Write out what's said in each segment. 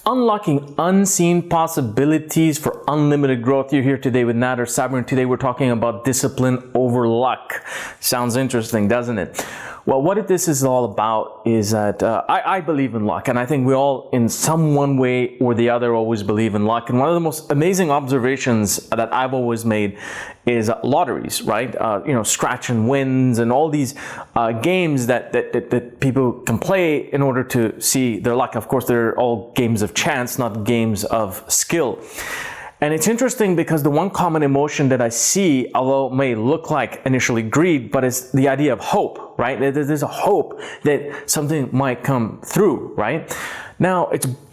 Unlocking unseen possibilities for unlimited growth. You're here today with Nader Sabry, and today we're talking about discipline over luck. Sounds interesting, doesn't it? Well, what this is all about is that I believe in luck, and I think we all, in some one way or the other, always believe in luck. And one of the most amazing observations that I've always made is lotteries, right? Scratch and wins, and all these games that people can play in order to see their luck. Of course, they're all games of chance, not games of skill. And it's interesting because the one common emotion that I see, although it may look like initially greed, but it's the idea of hope, right? There's a hope that something might come through, right? Now,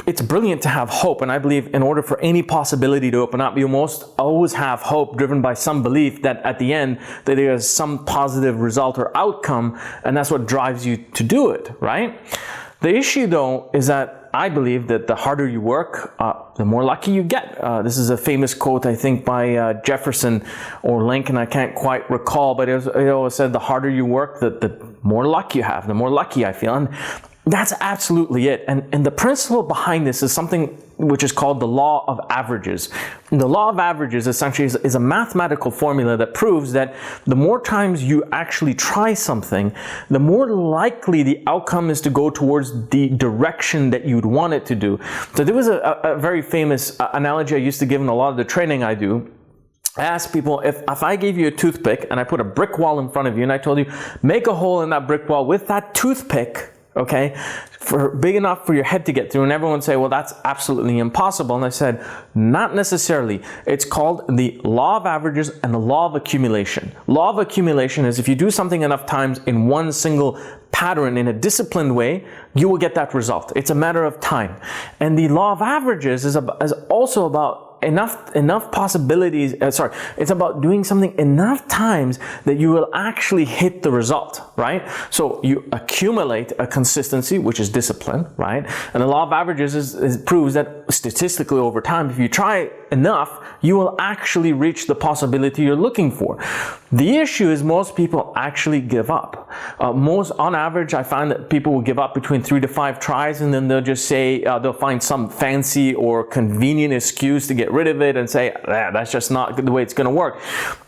it's brilliant to have hope, and I believe in order for any possibility to open up, you must always have hope driven by some belief that at the end that there is some positive result or outcome, and that's what drives you to do it, right? The issue, though, is that I believe that the harder you work, the more lucky you get. This is a famous quote, I think, by Jefferson or Lincoln. I can't quite recall, but it always said, the harder you work, the more luck you have, the more lucky I feel. And that's absolutely it. And the principle behind this is something which is called the law of averages. And the law of averages essentially is a mathematical formula that proves that the more times you actually try something, the more likely the outcome is to go towards the direction that you'd want it to do. So there was a very famous analogy I used to give in a lot of the training I do. I ask people, if I gave you a toothpick and I put a brick wall in front of you and I told you, make a hole in that brick wall with that toothpick, okay, for big enough for your head to get through, and everyone would say, well, that's absolutely impossible. And I said, not necessarily. It's called the law of averages and the law of accumulation. Law of accumulation is if you do something enough times in one single pattern in a disciplined way, you will get that result. It's a matter of time. And the law of averages is also about enough possibilities. It's about doing something enough times that you will actually hit the result, right? So you accumulate a consistency, which is discipline, right? And the law of averages proves that statistically over time, if you try enough, you will actually reach the possibility you're looking for. The issue is most people actually give up. On average, I find that people will give up between 3 to 5 tries, and then they'll just say, they'll find some fancy or convenient excuse to get rid of it and say, that's just not the way it's going to work.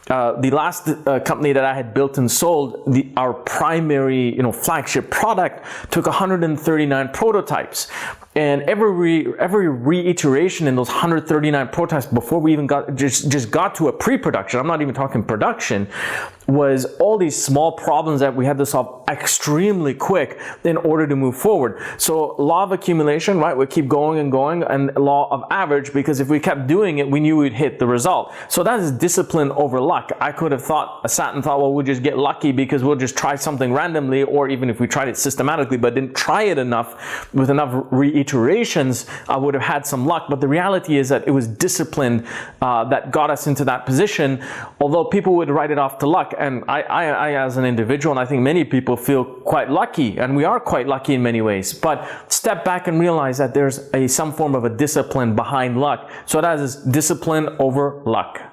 The last company that I had built and sold, our primary, flagship product took 139 prototypes. And every reiteration in those 139 prototypes before we even got to a pre-production, I'm not even talking production, was all these small problems that we had to solve extremely quick in order to move forward. So law of accumulation, right? We keep going and going, and law of average, because if we kept doing it, we knew we'd hit the result. So that is discipline over luck. I could have sat and thought, well, we'll just get lucky because we'll just try something randomly, or even if we tried it systematically but didn't try it enough with enough reiterations, I would have had some luck. But the reality is that it was discipline that got us into that position, although people would write it off to luck. And I as an individual, and I think many people feel quite lucky, and we are quite lucky in many ways, but step back and realize that there's some form of a discipline behind luck. So that is discipline over luck.